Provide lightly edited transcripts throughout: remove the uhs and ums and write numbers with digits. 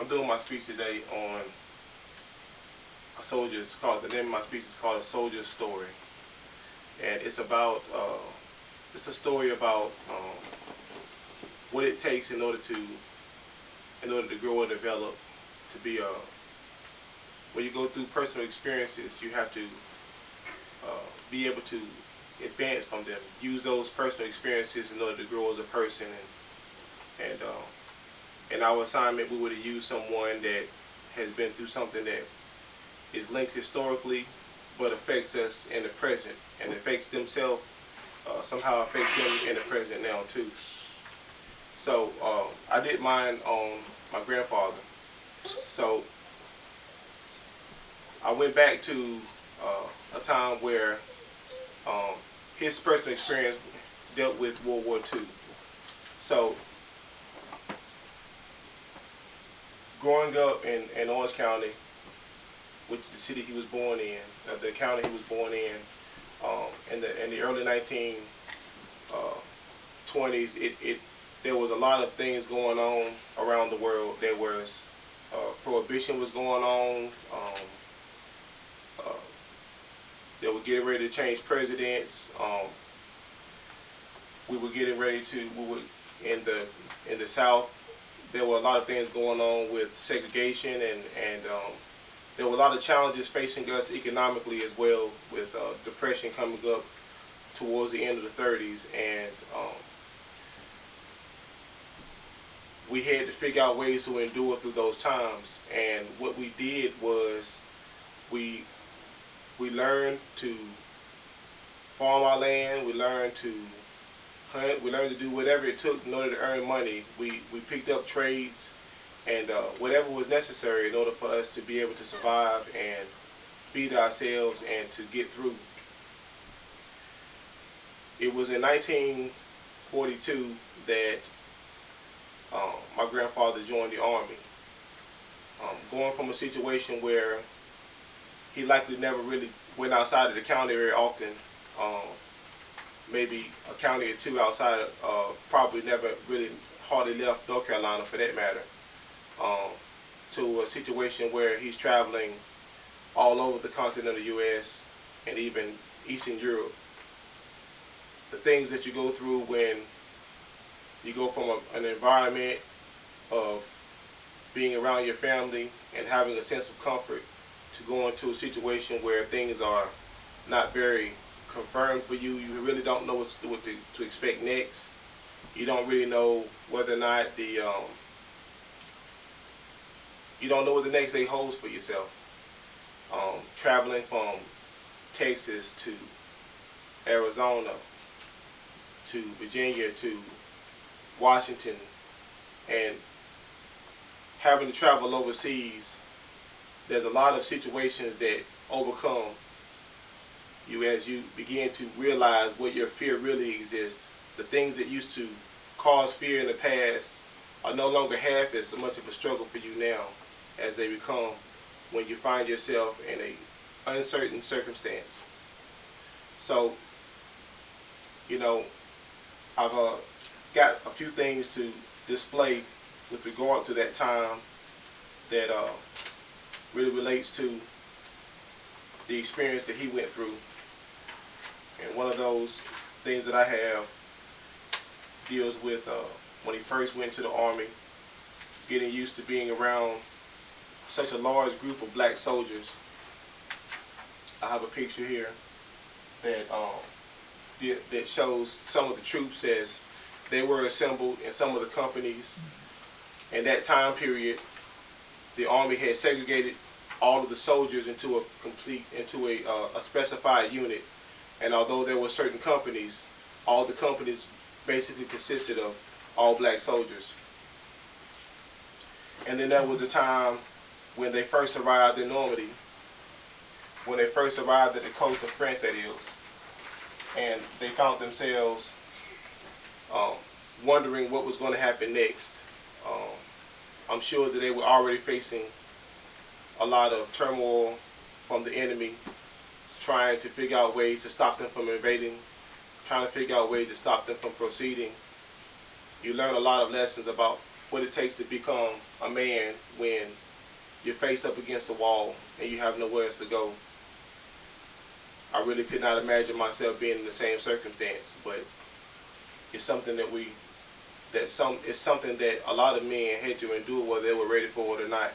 I'm doing my speech today on a soldier's called. The name of my speech is called "A Soldier's Story," and it's about it's a story about what it takes in order to grow and develop to be a. When you go through personal experiences, you have to be able to advance from them. Use those personal experiences in order to grow as a person. And in our assignment, we would have used someone that has been through something that is linked historically, but affects us in the present, and affects themselves, somehow affects them in the present now too. So I did mine on my grandfather. So I went back to a time where his personal experience dealt with World War II. So growing up in Orange County, which is the city he was born in, the county he was born in the early 1920s, there was a lot of things going on around the world. There was prohibition was going on. They were getting ready to change presidents. We were getting ready to. We were in the South. There were a lot of things going on with segregation, and there were a lot of challenges facing us economically as well, with depression coming up towards the end of the 30s, and we had to figure out ways to endure through those times. And what we did was we learned to farm our land. We learned to hunt. We learned to do whatever it took in order to earn money. We picked up trades and whatever was necessary in order for us to be able to survive and feed ourselves and to get through. It was in 1942 that my grandfather joined the Army. Going from a situation where he likely never really went outside of the county very often, maybe a county or two outside of, probably never really hardly left North Carolina for that matter, to a situation where he's traveling all over the continental U.S. and even Eastern Europe. The things that you go through when you go from an environment of being around your family and having a sense of comfort to go into a situation where things are not very confirmed for you. You really don't know what to expect next. You don't really know whether or not you don't know what the next day holds for yourself. Traveling from Texas to Arizona to Virginia to Washington, and having to travel overseas, there's a lot of situations that overcome you as you begin to realize where your fear really exists. The things that used to cause fear in the past are no longer half as much of a struggle for you now as they become when you find yourself in an uncertain circumstance. So, you know, I've got a few things to display with regard to that time that really relates to the experience that he went through. And one of those things that I have deals with when he first went to the Army, getting used to being around such a large group of black soldiers. I have a picture here that that shows some of the troops as they were assembled in some of the companies. In that time period, the Army had segregated all of the soldiers into a specified unit. And although there were certain companies, all the companies basically consisted of all black soldiers. And then there was a time when they first arrived in Normandy, when they first arrived at the coast of France, that is, and they found themselves wondering what was going to happen next. I'm sure that they were already facing a lot of turmoil from the enemy, trying to figure out ways to stop them from invading, trying to figure out ways to stop them from proceeding. You learn a lot of lessons about what it takes to become a man when you're faced up against the wall and you have nowhere else to go. I really could not imagine myself being in the same circumstance, but it's something that it's something that a lot of men had to endure whether they were ready for it or not.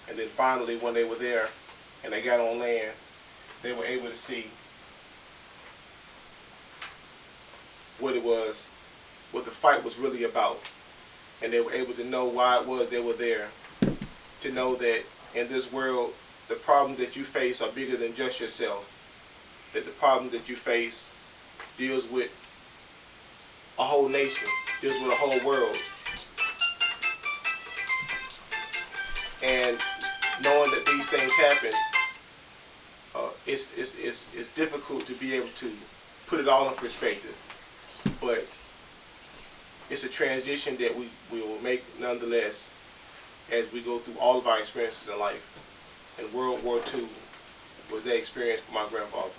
And then finally, when they were there and they got on land, they were able to see what it was, what the fight was really about. And they were able to know why it was they were there. To know that in this world, the problems that you face are bigger than just yourself. That the problems that you face deals with a whole nation, deals with a whole world. And knowing that these things happen, it's difficult to be able to put it all in perspective. But it's a transition that we will make nonetheless as we go through all of our experiences in life. And World War II was that experience for my grandfather.